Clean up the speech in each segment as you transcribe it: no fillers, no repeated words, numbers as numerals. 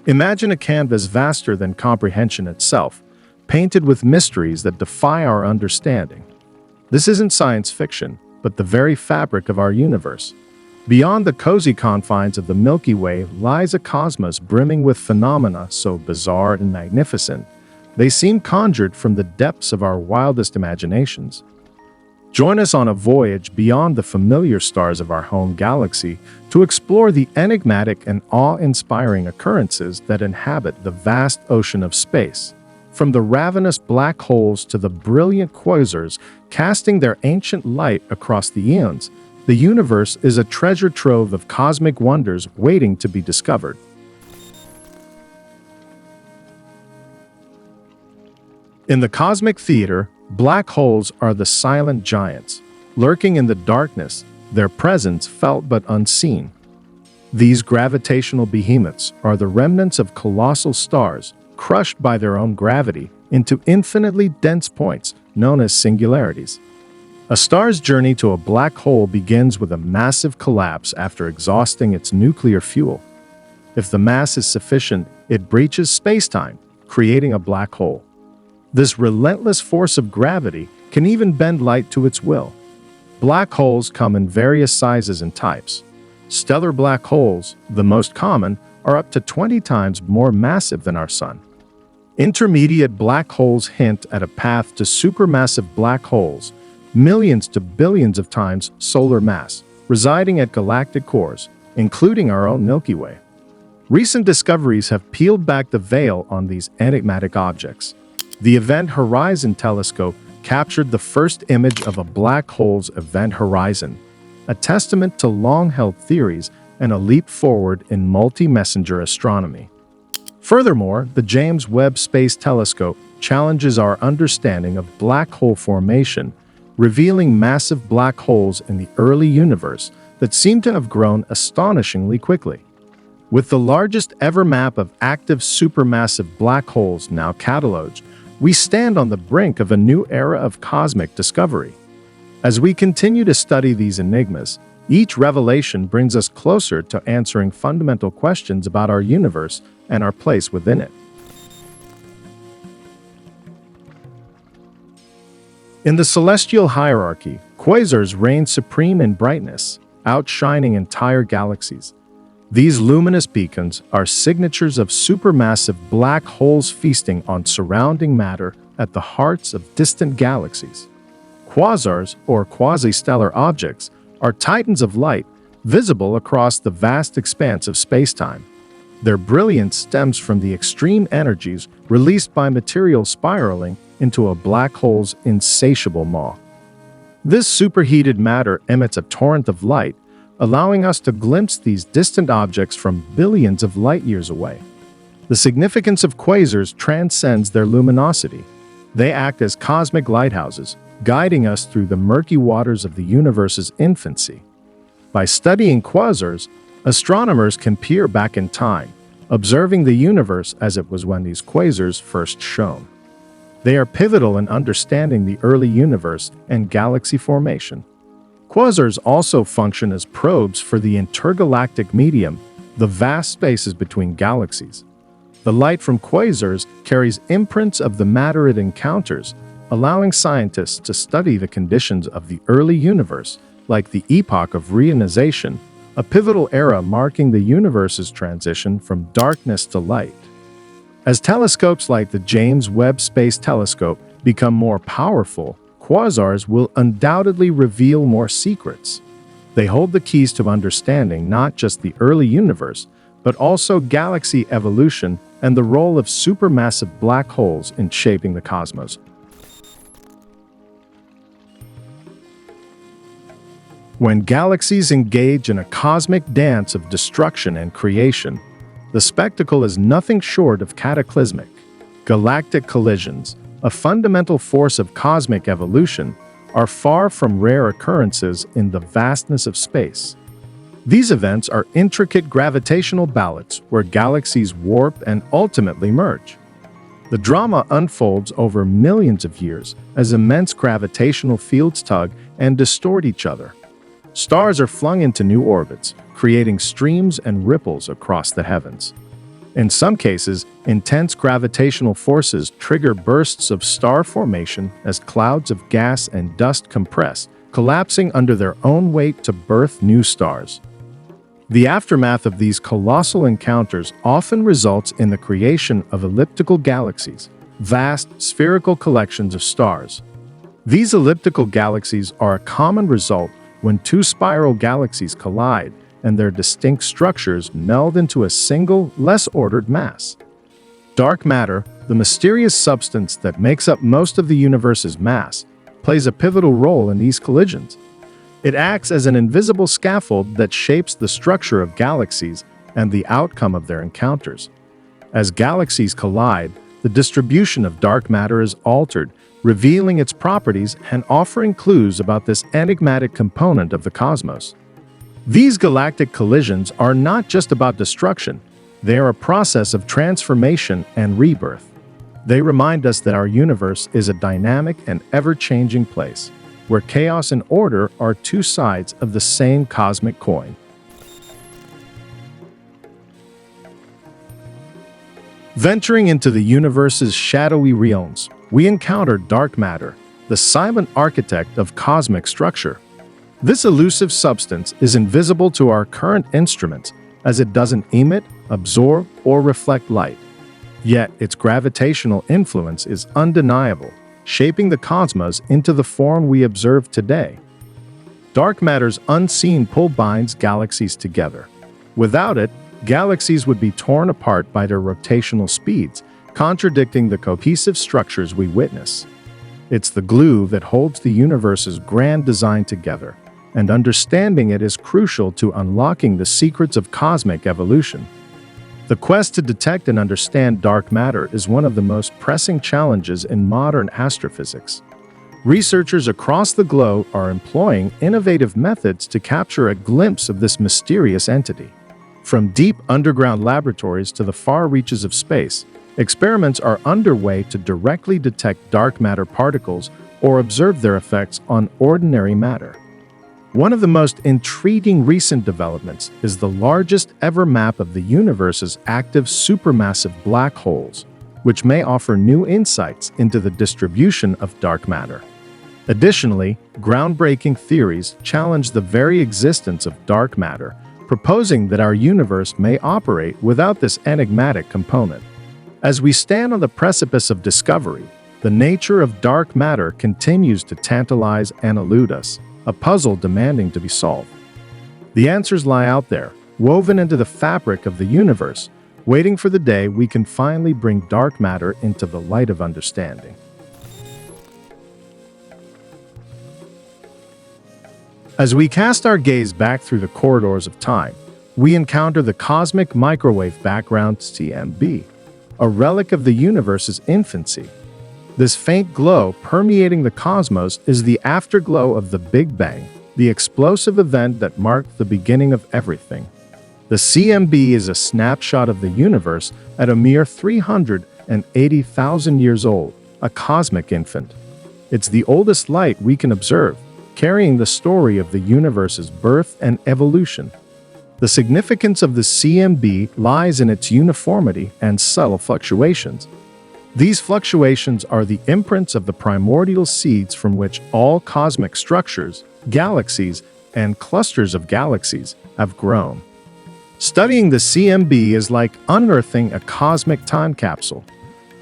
Imagine a canvas vaster than comprehension itself, painted with mysteries that defy our understanding. This isn't science fiction, but the very fabric of our universe. Beyond the cozy confines of the Milky Way lies a cosmos brimming with phenomena so bizarre and magnificent, they seem conjured from the depths of our wildest imaginations. Join us on a voyage beyond the familiar stars of our home galaxy to explore the enigmatic and awe-inspiring occurrences that inhabit the vast ocean of space. From the ravenous black holes to the brilliant quasars casting their ancient light across the eons, the universe is a treasure trove of cosmic wonders waiting to be discovered. In the cosmic theater, black holes are the silent giants, lurking in the darkness, their presence felt but unseen. These gravitational behemoths are the remnants of colossal stars, crushed by their own gravity into infinitely dense points known as singularities. A star's journey to a black hole begins with a massive collapse after exhausting its nuclear fuel. If the mass is sufficient, it breaches space-time, creating a black hole. This relentless force of gravity can even bend light to its will. Black holes come in various sizes and types. Stellar black holes, the most common, are up to 20 times more massive than our Sun. Intermediate black holes hint at a path to supermassive black holes, millions to billions of times solar mass, residing at galactic cores, including our own Milky Way. Recent discoveries have peeled back the veil on these enigmatic objects. The Event Horizon Telescope captured the first image of a black hole's event horizon, a testament to long-held theories and a leap forward in multi-messenger astronomy. Furthermore, the James Webb Space Telescope challenges our understanding of black hole formation, revealing massive black holes in the early universe that seem to have grown astonishingly quickly. With the largest ever map of active supermassive black holes now cataloged, we stand on the brink of a new era of cosmic discovery. As we continue to study these enigmas, each revelation brings us closer to answering fundamental questions about our universe and our place within it. In the celestial hierarchy, quasars reign supreme in brightness, outshining entire galaxies. These luminous beacons are signatures of supermassive black holes feasting on surrounding matter at the hearts of distant galaxies. Quasars, or quasi-stellar objects, are titans of light, visible across the vast expanse of spacetime. Their brilliance stems from the extreme energies released by material spiraling into a black hole's insatiable maw. This superheated matter emits a torrent of light, allowing us to glimpse these distant objects from billions of light-years away. The significance of quasars transcends their luminosity. They act as cosmic lighthouses, guiding us through the murky waters of the universe's infancy. By studying quasars, astronomers can peer back in time, observing the universe as it was when these quasars first shone. They are pivotal in understanding the early universe and galaxy formation. Quasars also function as probes for the intergalactic medium, the vast spaces between galaxies. The light from quasars carries imprints of the matter it encounters, allowing scientists to study the conditions of the early universe, like the epoch of reionization, a pivotal era marking the universe's transition from darkness to light. As telescopes like the James Webb Space Telescope become more powerful, quasars will undoubtedly reveal more secrets. They hold the keys to understanding not just the early universe, but also galaxy evolution and the role of supermassive black holes in shaping the cosmos. When galaxies engage in a cosmic dance of destruction and creation, the spectacle is nothing short of cataclysmic. Galactic collisions, a fundamental force of cosmic evolution, are far from rare occurrences in the vastness of space. These events are intricate gravitational ballots where galaxies warp and ultimately merge. The drama unfolds over millions of years as immense gravitational fields tug and distort each other. Stars are flung into new orbits, creating streams and ripples across the heavens. In some cases, intense gravitational forces trigger bursts of star formation as clouds of gas and dust compress, collapsing under their own weight to birth new stars. The aftermath of these colossal encounters often results in the creation of elliptical galaxies, vast spherical collections of stars. These elliptical galaxies are a common result when two spiral galaxies collide and their distinct structures meld into a single, less ordered mass. Dark matter, the mysterious substance that makes up most of the universe's mass, plays a pivotal role in these collisions. It acts as an invisible scaffold that shapes the structure of galaxies and the outcome of their encounters. As galaxies collide, the distribution of dark matter is altered, revealing its properties and offering clues about this enigmatic component of the cosmos. These galactic collisions are not just about destruction, they are a process of transformation and rebirth. They remind us that our universe is a dynamic and ever-changing place, where chaos and order are two sides of the same cosmic coin. Venturing into the universe's shadowy realms, we encounter dark matter, the silent architect of cosmic structure. This elusive substance is invisible to our current instruments as it doesn't emit, absorb, or reflect light. Yet its gravitational influence is undeniable, shaping the cosmos into the form we observe today. Dark matter's unseen pull binds galaxies together. Without it, galaxies would be torn apart by their rotational speeds, contradicting the cohesive structures we witness. It's the glue that holds the universe's grand design together, and understanding it is crucial to unlocking the secrets of cosmic evolution. The quest to detect and understand dark matter is one of the most pressing challenges in modern astrophysics. Researchers across the globe are employing innovative methods to capture a glimpse of this mysterious entity. From deep underground laboratories to the far reaches of space, experiments are underway to directly detect dark matter particles or observe their effects on ordinary matter. One of the most intriguing recent developments is the largest ever map of the universe's active supermassive black holes, which may offer new insights into the distribution of dark matter. Additionally, groundbreaking theories challenge the very existence of dark matter, proposing that our universe may operate without this enigmatic component. As we stand on the precipice of discovery, the nature of dark matter continues to tantalize and elude us, a puzzle demanding to be solved. The answers lie out there, woven into the fabric of the universe, waiting for the day we can finally bring dark matter into the light of understanding. As we cast our gaze back through the corridors of time, we encounter the cosmic microwave background CMB, a relic of the universe's infancy. This faint glow permeating the cosmos is the afterglow of the Big Bang, the explosive event that marked the beginning of everything. The CMB is a snapshot of the universe at a mere 380,000 years old, a cosmic infant. It's the oldest light we can observe, carrying the story of the universe's birth and evolution. The significance of the CMB lies in its uniformity and subtle fluctuations. These fluctuations are the imprints of the primordial seeds from which all cosmic structures, galaxies, and clusters of galaxies have grown. Studying the CMB is like unearthing a cosmic time capsule.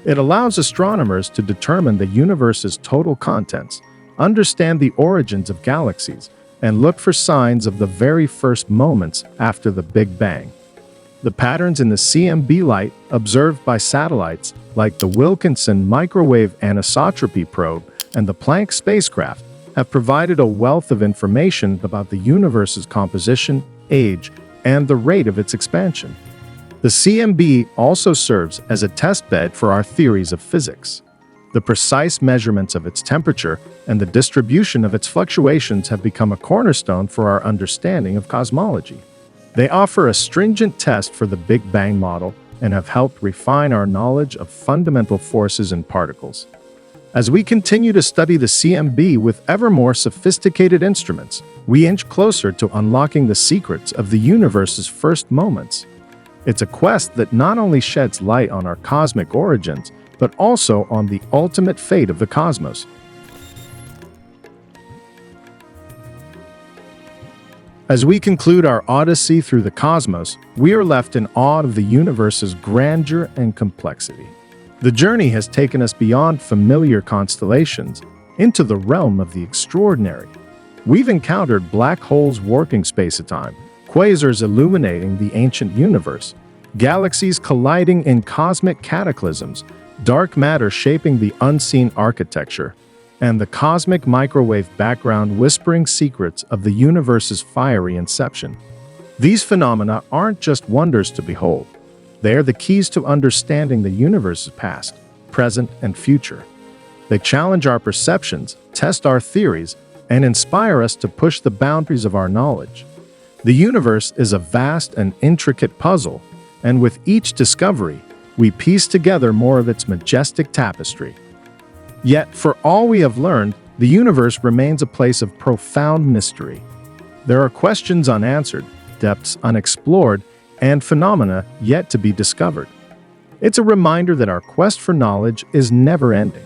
It allows astronomers to determine the universe's total contents, understand the origins of galaxies, and look for signs of the very first moments after the Big Bang. The patterns in the CMB light, observed by satellites like the Wilkinson Microwave Anisotropy Probe and the Planck spacecraft, have provided a wealth of information about the universe's composition, age, and the rate of its expansion. The CMB also serves as a testbed for our theories of physics. The precise measurements of its temperature and the distribution of its fluctuations have become a cornerstone for our understanding of cosmology. They offer a stringent test for the Big Bang model and have helped refine our knowledge of fundamental forces and particles. As we continue to study the CMB with ever more sophisticated instruments, we inch closer to unlocking the secrets of the universe's first moments. It's a quest that not only sheds light on our cosmic origins, but also on the ultimate fate of the cosmos. As we conclude our odyssey through the cosmos, we are left in awe of the universe's grandeur and complexity. The journey has taken us beyond familiar constellations into the realm of the extraordinary. We've encountered black holes warping space-time, quasars illuminating the ancient universe, galaxies colliding in cosmic cataclysms, dark matter shaping the unseen architecture, and the cosmic microwave background whispering secrets of the universe's fiery inception. These phenomena aren't just wonders to behold. They are the keys to understanding the universe's past, present, and future. They challenge our perceptions, test our theories, and inspire us to push the boundaries of our knowledge. The universe is a vast and intricate puzzle, and with each discovery, we piece together more of its majestic tapestry. Yet, for all we have learned, the universe remains a place of profound mystery. There are questions unanswered, depths unexplored, and phenomena yet to be discovered. It's a reminder that our quest for knowledge is never ending.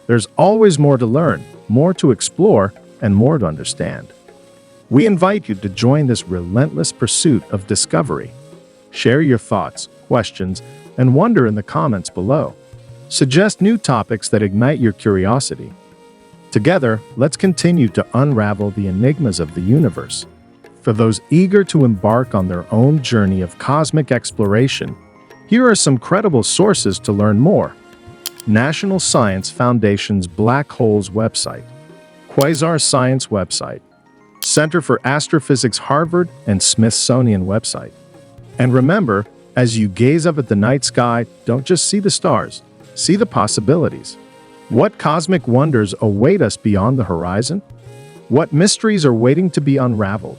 There's always more to learn, more to explore, and more to understand. We invite you to join this relentless pursuit of discovery. Share your thoughts, questions, and wonder in the comments below. Suggest new topics that ignite your curiosity. Together, let's continue to unravel the enigmas of the universe. For those eager to embark on their own journey of cosmic exploration, here are some credible sources to learn more. National Science Foundation's Black Holes website, Quasar Science website, Center for Astrophysics Harvard and Smithsonian website. And remember, as you gaze up at the night sky, don't just see the stars. See the possibilities. What cosmic wonders await us beyond the horizon? What mysteries are waiting to be unraveled?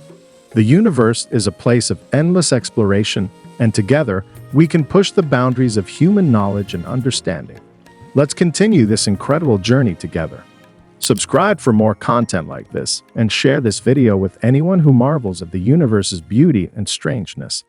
The universe is a place of endless exploration, and together, we can push the boundaries of human knowledge and understanding. Let's continue this incredible journey together. Subscribe for more content like this, and share this video with anyone who marvels at the universe's beauty and strangeness.